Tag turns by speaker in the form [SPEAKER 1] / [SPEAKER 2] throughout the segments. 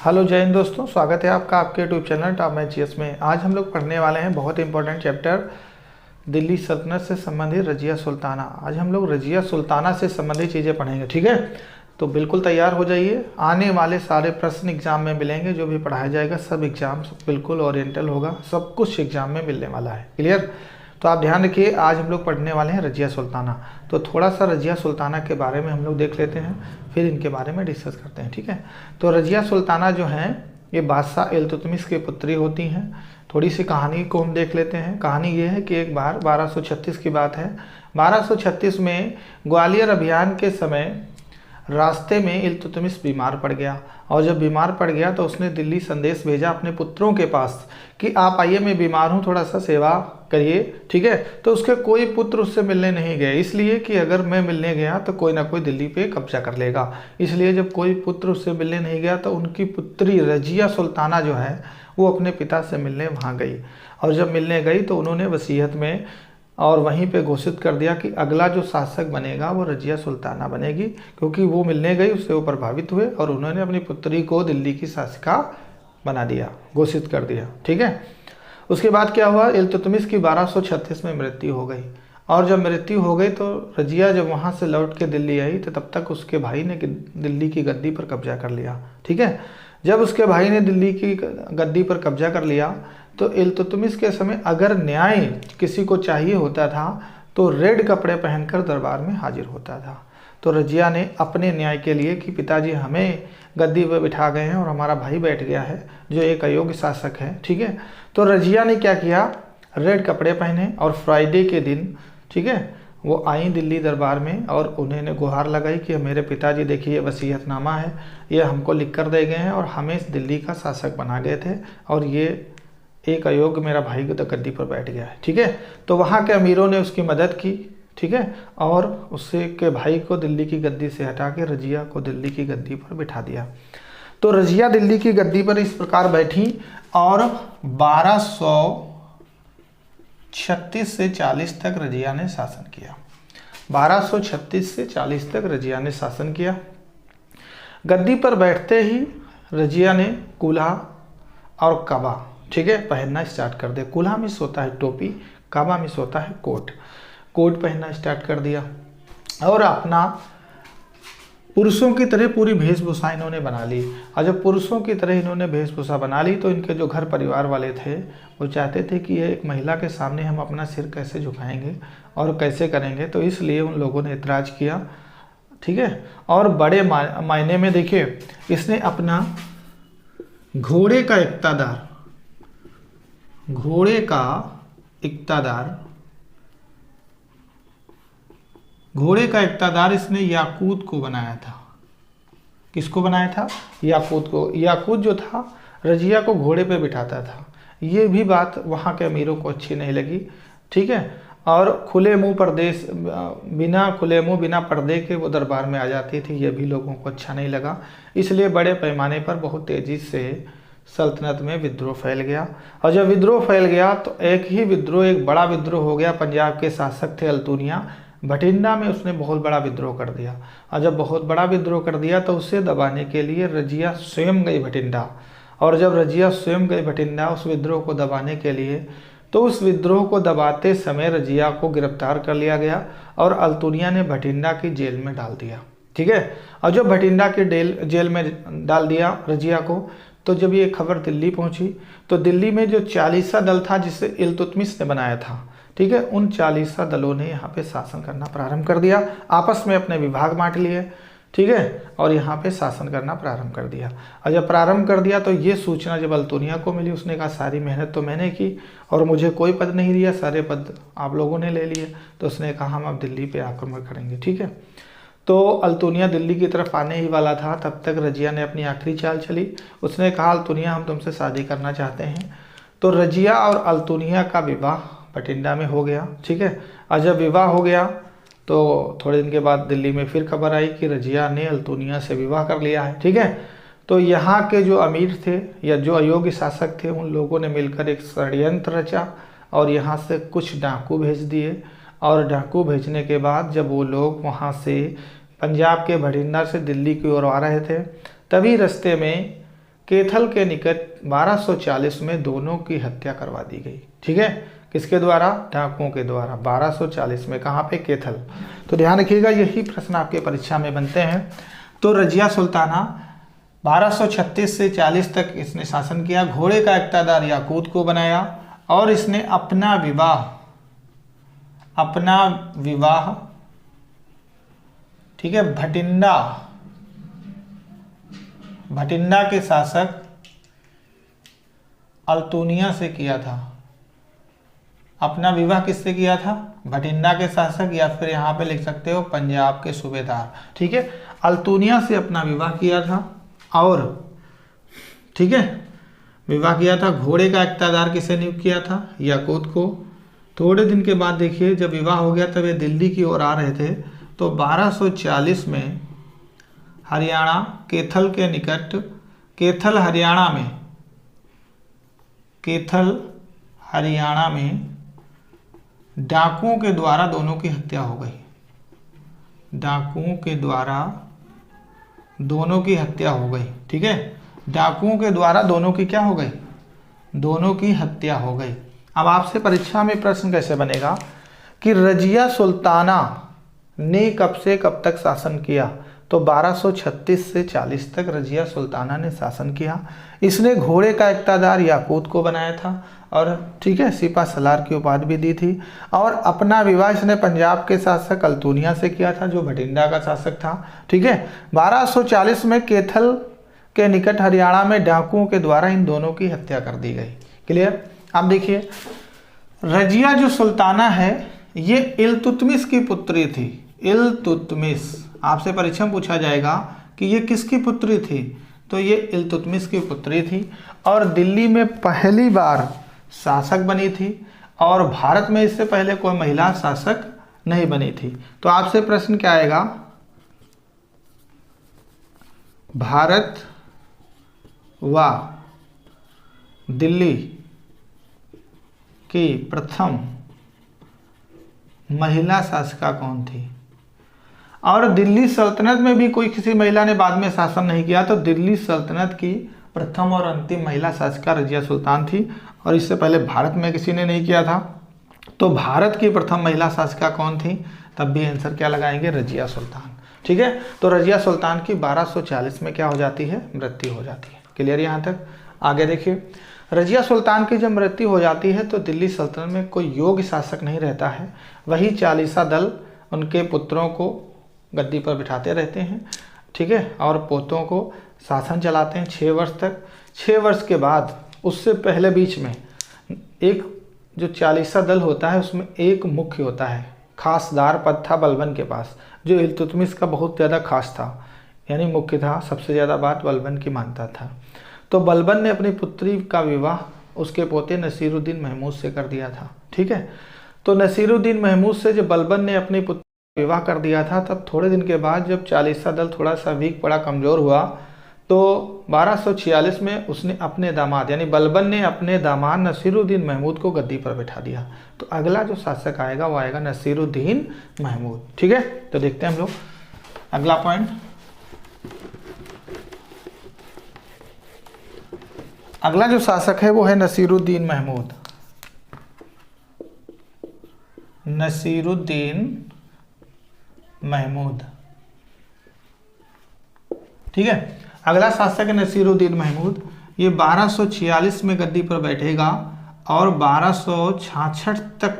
[SPEAKER 1] Hello जय हिंद दोस्तों, स्वागत है आपका आपके YouTube channel top match GS में। आज हम लोग पढ़ने वाले हैं बहुत इंपॉर्टेंट चैप्टर दिल्ली सल्तनत से संबंधित रजिया सुल्ताना। आज हम लोग रजिया सुल्ताना से संबंधित चीज़ें पढ़ेंगे, ठीक है। तो बिल्कुल तैयार हो जाइए, आने वाले सारे प्रश्न एग्जाम में मिलेंगे। जो भी पढ़ाया जाएगा सब एग्जाम बिल्कुल ओरिएंटल होगा, सब कुछ एग्जाम में मिलने वाला है। क्लियर? तो आप ध्यान रखिए, आज हम लोग पढ़ने वाले हैं रजिया सुल्ताना। तो थोड़ा सा रजिया सुल्ताना के बारे में हम लोग देख लेते हैं, फिर इनके बारे में डिस्कस करते हैं, ठीक है। तो रजिया सुल्ताना जो हैं ये बादशाह इल्तुतमिश की पुत्री होती हैं। थोड़ी सी कहानी को हम देख लेते हैं। कहानी ये है कि एक बार 1236 की बात है। 1236 में ग्वालियर अभियान के समय रास्ते में इल्तुतमिश बीमार पड़ गया, और जब बीमार पड़ गया तो उसने दिल्ली संदेश भेजा अपने पुत्रों के पास कि आप आइए, मैं बीमार हूँ, थोड़ा सा सेवा करिए, ठीक है। तो उसके कोई पुत्र उससे मिलने नहीं गए, इसलिए कि अगर मैं मिलने गया तो कोई ना कोई दिल्ली पे कब्जा कर लेगा। इसलिए जब कोई पुत्र उससे मिलने नहीं गया तो उनकी पुत्री रजिया सुल्ताना जो है वो अपने पिता से मिलने वहाँ गई, और जब मिलने गई तो उन्होंने वसीयत में और वहीं पे घोषित कर दिया कि अगला जो शासक बनेगा वो रजिया सुल्ताना बनेगी, क्योंकि वो मिलने गई, उससे वो प्रभावित हुए और उन्होंने अपनी पुत्री को दिल्ली की शासिका बना दिया, घोषित कर दिया, ठीक है। उसके बाद क्या हुआ, इल्तुतमिश की 1236 में मृत्यु हो गई, और जब मृत्यु हो गई तो रजिया जब वहाँ से लौट के दिल्ली आई तो तब तक उसके भाई ने दिल्ली की गद्दी पर कब्जा कर लिया, ठीक है। जब उसके भाई ने दिल्ली की गद्दी पर कब्जा कर लिया तो इल्तुतमिश के समय अगर न्याय किसी को चाहिए होता था तो रेड कपड़े पहनकर दरबार में हाजिर होता था। तो रजिया ने अपने न्याय के लिए कि पिताजी हमें गद्दी पर बिठा गए हैं और हमारा भाई बैठ गया है जो एक अयोग्य शासक है, ठीक है। तो रजिया ने क्या किया, रेड कपड़े पहने और फ्राइडे के दिन, ठीक है, वो आई दिल्ली दरबार में और उन्होंने गुहार लगाई कि मेरे पिताजी देखिए वसीयतनामा है, ये हमको लिख कर दे गए हैं और हमें इस दिल्ली का शासक बना गए थे, और ये एक अयोग्य मेरा भाई को तो गद्दी पर बैठ गया है, ठीक है। तो वहाँ के अमीरों ने उसकी मदद की, ठीक है, और उससे के भाई को दिल्ली की गद्दी से हटा के रजिया को दिल्ली की गद्दी पर बिठा दिया। तो रजिया दिल्ली की गद्दी पर इस प्रकार बैठी और 1236 से 40 तक रजिया ने शासन किया। 1236 से 40 तक रजिया ने शासन किया। गद्दी पर बैठते ही रजिया ने कुल्हा और कबा, ठीक है, पहनना स्टार्ट कर दिया। कुल्हा मिस होता है टोपी, काबा मिस होता है कोट। कोट पहनना स्टार्ट कर दिया और अपना पुरुषों की तरह पूरी वेशभूषा इन्होंने बना ली। और जब पुरुषों की तरह इन्होंने वेशभूषा बना ली तो इनके जो घर परिवार वाले थे वो चाहते थे कि ये एक महिला के सामने हम अपना सिर कैसे झुकाएंगे और कैसे करेंगे, तो इसलिए उन लोगों ने ऐतराज़ किया, ठीक है। और बड़े मायने में देखिए, इसने अपना घोड़े का इक्तादार इसने याकूत को बनाया था। किसको बनाया था? याकूत को। याकूत जो था रजिया को घोड़े पे बिठाता था। ये भी बात वहाँ के अमीरों को अच्छी नहीं लगी, ठीक है। और बिना खुले मुंह बिना पर्दे के वो दरबार में आ जाती थी, ये भी लोगों को अच्छा नहीं लगा। इसलिए बड़े पैमाने पर बहुत तेज़ी से सल्तनत में विद्रोह फैल गया, और जब विद्रोह फैल गया तो एक बड़ा विद्रोह हो गया। पंजाब के शासक थे अल्तुनिया, भटिंडा में उसने बहुत बड़ा विद्रोह कर दिया, और जब बहुत बड़ा विद्रोह कर दिया तो उसे दबाने के लिए रजिया स्वयं गई भटिंडा। और जब रजिया स्वयं गई भटिंडा उस विद्रोह को दबाने के लिए, तो उस विद्रोह को दबाते समय रजिया को गिरफ्तार कर लिया गया और अल्तुनिया ने भटिंडा की जेल में डाल दिया, ठीक है। और जब भटिंडा की जेल में डाल दिया रजिया को, तो जब ये खबर दिल्ली पहुंची तो दिल्ली में जो 40 दल था जिसे इल्तुतमिश ने बनाया था, ठीक है, उन 40 दलों ने यहाँ पे शासन करना प्रारंभ कर दिया। आपस में अपने विभाग बांट लिए, ठीक है, और यहाँ पे शासन करना प्रारंभ कर दिया। और जब प्रारंभ कर दिया तो ये सूचना जब अल्तुनिया को मिली, उसने कहा सारी मेहनत तो मैंने की और मुझे कोई पद नहीं दिया, सारे पद आप लोगों ने ले लिए। तो उसने कहा हम अब दिल्ली पे आक्रमण करेंगे, ठीक है। तो अल्तुनिया दिल्ली की तरफ आने ही वाला था, तब तक रजिया ने अपनी आखिरी चाल चली। उसने कहा अल्तुनिया हम तुमसे शादी करना चाहते हैं। तो रजिया और अल्तुनिया का विवाह भटिंडा में हो गया, ठीक है। और जब विवाह हो गया तो थोड़े दिन के बाद दिल्ली में फिर खबर आई कि रजिया ने अल्तुनिया से विवाह कर लिया है, ठीक है। तो यहाँ के जो अमीर थे या जो अयोग्य शासक थे उन लोगों ने मिलकर एक षड्यंत्र रचा और यहाँ से कुछ डाकू भेज दिए, और डाकू भेजने के बाद जब वो लोग वहाँ से पंजाब के भटिंडा से दिल्ली की ओर आ रहे थे, तभी रास्ते में कैथल के निकट 1240 में दोनों की हत्या करवा दी गई। ठीक है, किसके द्वारा? डाकुओं के द्वारा। 1240 में, कहाँ पे? कैथल। तो ध्यान रखिएगा, यही प्रश्न आपके परीक्षा में बनते हैं। तो रजिया सुल्ताना 1236 से 40 तक इसने शासन किया। घोड़े का इक्तादार याकूत को बनाया और इसने अपना विवाह ठीक है भटिंडा के शासक अल्तुनिया से किया था। अपना विवाह किससे किया था? भटिंडा के शासक, या फिर यहाँ पे लिख सकते हो पंजाब के सूबेदार। ठीक है, अल्तुनिया से अपना विवाह किया था और ठीक है विवाह किया था। घोड़े का इक्तादार किसे नियुक्त किया था? याकूत को। थोड़े दिन के बाद देखिए, जब विवाह हो गया तब ये दिल्ली की ओर आ रहे थे। तो 1240 में हरियाणा कैथल के निकट कैथल हरियाणा में डाकुओं के द्वारा दोनों की हत्या हो गई। डाकुओं के द्वारा दोनों की हत्या हो गई। ठीक है, डाकुओं के द्वारा दोनों की क्या हो गई? दोनों की हत्या हो गई। अब आपसे परीक्षा में प्रश्न कैसे बनेगा कि रजिया सुल्ताना ने कब से कब तक शासन किया? तो 1236 से 40 तक रजिया सुल्ताना ने शासन किया। इसने घोड़े का इक्तादार याकूत को बनाया था और ठीक है सिपा सलार की उपाधि भी दी थी। और अपना विवाह इसने पंजाब के शासक अल्तुनिया से किया था, जो भटिंडा का शासक था। ठीक है, 1240 में कैथल के निकट हरियाणा में डाकुओं के द्वारा इन दोनों की हत्या कर दी गई। क्लियर? अब देखिए, रजिया जो सुल्ताना है ये इल्तुतमिश की पुत्री थी। इल्तुतमिश, आपसे परीक्षा में पूछा जाएगा कि ये किसकी पुत्री थी? तो ये इल्तुतमिश की पुत्री थी और दिल्ली में पहली बार शासक बनी थी और भारत में इससे पहले कोई महिला शासक नहीं बनी थी। तो आपसे प्रश्न क्या आएगा? भारत व दिल्ली की प्रथम महिला शासिका कौन थी? और दिल्ली सल्तनत में भी कोई किसी महिला ने बाद में शासन नहीं किया। तो दिल्ली सल्तनत की प्रथम और अंतिम महिला शासिका रजिया सुल्तान थी और इससे पहले भारत में किसी ने नहीं किया था। तो भारत की प्रथम महिला शासिका कौन थी? तब भी आंसर क्या लगाएंगे? रजिया सुल्तान। ठीक है, तो रजिया सुल्तान की 1240 में क्या हो जाती है? मृत्यु हो जाती है। क्लियर यहाँ तक? आगे देखिए, रजिया सुल्तान की जब मृत्यु हो जाती है तो दिल्ली सल्तनत में कोई योग्य शासक नहीं रहता है। वही चालीसा दल उनके पुत्रों को गद्दी पर बिठाते रहते हैं। ठीक है, और पोतों को शासन चलाते हैं 6 वर्ष तक। 6 वर्ष के बाद, उससे पहले बीच में एक जो चालीसा दल होता है उसमें एक मुख्य होता है, खासदार पद था बलबन के पास, जो इल्तुतमिश का बहुत ज़्यादा खास था, यानी मुख्य था, सबसे ज़्यादा बात बलबन की मानता था। तो बलबन ने अपनी पुत्री का विवाह उसके पोते नसीरुद्दीन महमूद से कर दिया था। ठीक है, तो नसीरुद्दीन महमूद से जब बलबन ने अपनी पुत्री का विवाह कर दिया था, तब थोड़े दिन के बाद जब चालीसा दल थोड़ा सा वीक पड़ा, कमज़ोर हुआ, तो 1246 में उसने अपने दामाद यानी बलबन ने अपने दामाद नसीरुद्दीन महमूद को गद्दी पर बैठा दिया। तो अगला जो शासक आएगा वो आएगा नसीरुद्दीन महमूद। ठीक है, तो देखते हैं हम लोग अगला पॉइंट। अगला जो शासक है वो है नसीरुद्दीन महमूद। नसीरुद्दीन महमूद। ठीक है, अगला शासक है नसीरुद्दीन महमूद। ये 1246 में गद्दी पर बैठेगा और 1266 तक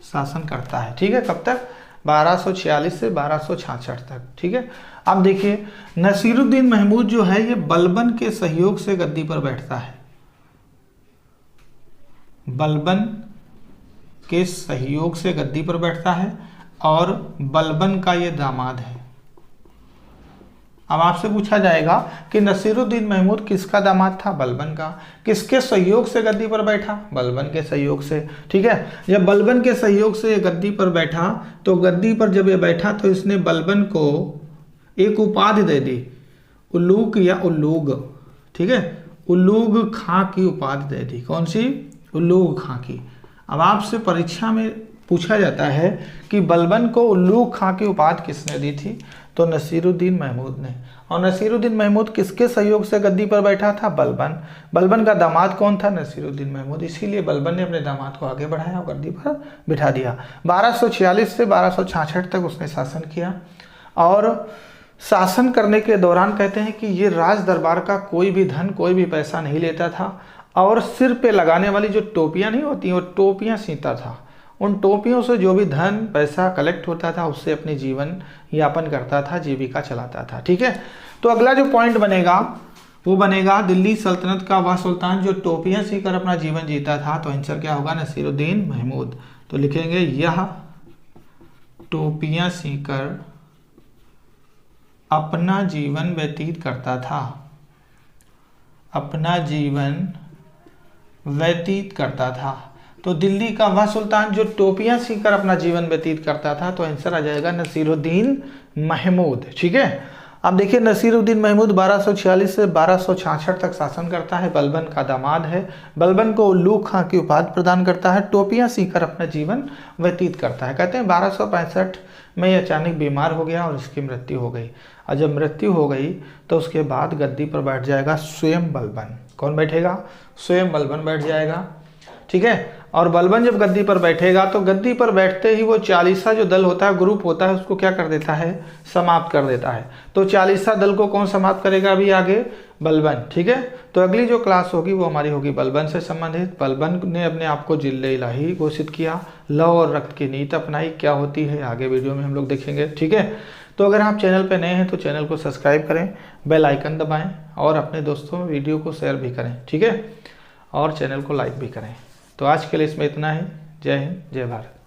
[SPEAKER 1] शासन करता है। ठीक है, कब तक? 1246 से 1266 तक। ठीक है, अब देखिए नसीरुद्दीन महमूद जो है ये बलबन के सहयोग से गद्दी पर बैठता है। बलबन के सहयोग से गद्दी पर बैठता है और बलबन का ये दामाद है। अब आपसे पूछा जाएगा कि नसीरुद्दीन महमूद किसका दामाद था? बलबन का। किसके सहयोग से गद्दी पर बैठा? बलबन के सहयोग से। ठीक है, जब बलबन के सहयोग से ये गद्दी पर बैठा, तो गद्दी पर जब ये बैठा तो इसने बलबन को एक उपाधि दे दी, उलूग या उल्लूग। ठीक है, उल्लूग खां की उपाधि दे दी। कौन सी? उल्लूग खां की। अब आपसे परीक्षा में पूछा जाता है कि बलबन को उल्लूग खां की उपाधि किसने दी थी? तो नसीरुद्दीन महमूद ने। और नसीरुद्दीन महमूद किसके सहयोग से गद्दी पर बैठा था? बलबन। बलबन का दामाद कौन था? नसीरुद्दीन महमूद। इसीलिए बलबन ने अपने दामाद को आगे बढ़ाया और गद्दी पर बिठा दिया। 1246 से 1266 तक उसने शासन किया। और शासन करने के दौरान कहते हैं कि ये राज दरबार का कोई भी धन, कोई भी पैसा नहीं लेता था और सिर पे लगाने वाली जो टोपियां नहीं होती, वो टोपियां सीता था। उन टोपियों से जो भी धन पैसा कलेक्ट होता था उससे अपनी जीवन यापन करता था, जीविका चलाता था। ठीक है, तो अगला जो पॉइंट बनेगा वो बनेगा दिल्ली सल्तनत का वह सुल्तान जो टोपियां सीकर अपना जीवन जीता था। तो आंसर क्या होगा? नसीरुद्दीन महमूद। तो लिखेंगे यह टोपियां सीकर अपना जीवन व्यतीत करता था, अपना जीवन व्यतीत करता था। तो दिल्ली का वह सुल्तान जो टोपियां सीकर अपना जीवन व्यतीत करता था। तो आंसर आ जाएगा नसीरुद्दीन महमूद। ठीक है, अब देखिए नसीरुद्दीन महमूद 1246 से 1266 तक शासन करता है। बलबन का दामाद है। बलबन को उल्लू खां की उपाधि प्रदान करता है। टोपियां सीकर अपना जीवन व्यतीत करता है। कहते हैं 1265 में ये अचानक बीमार हो गया और इसकी मृत्यु हो गई। और जब मृत्यु हो गई तो उसके बाद गद्दी पर बैठ जाएगा स्वयं बलबन। कौन बैठेगा? स्वयं बलबन बैठ जाएगा। ठीक है, और बलबन जब गद्दी पर बैठेगा तो गद्दी पर बैठते ही वो चालीसा जो दल होता है, ग्रुप होता है, उसको क्या कर देता है? समाप्त कर देता है। तो चालीसा दल को कौन समाप्त करेगा अभी आगे? बलबन। ठीक है, तो अगली जो क्लास होगी वो हमारी होगी बलबन से संबंधित। बलबन ने अपने आप को जिले इलाही घोषित किया, लव और रक्त की नीति अपनाई। क्या होती है आगे वीडियो में हम लोग देखेंगे। ठीक है, तो अगर आप चैनल पर नए हैं तो चैनल को सब्सक्राइब करें, बेल आइकन दबाएं और अपने दोस्तों में वीडियो को शेयर भी करें। ठीक है, और चैनल को लाइक भी करें। तो आज के लिए इसमें इतना ही। जय हिंद, जय भारत।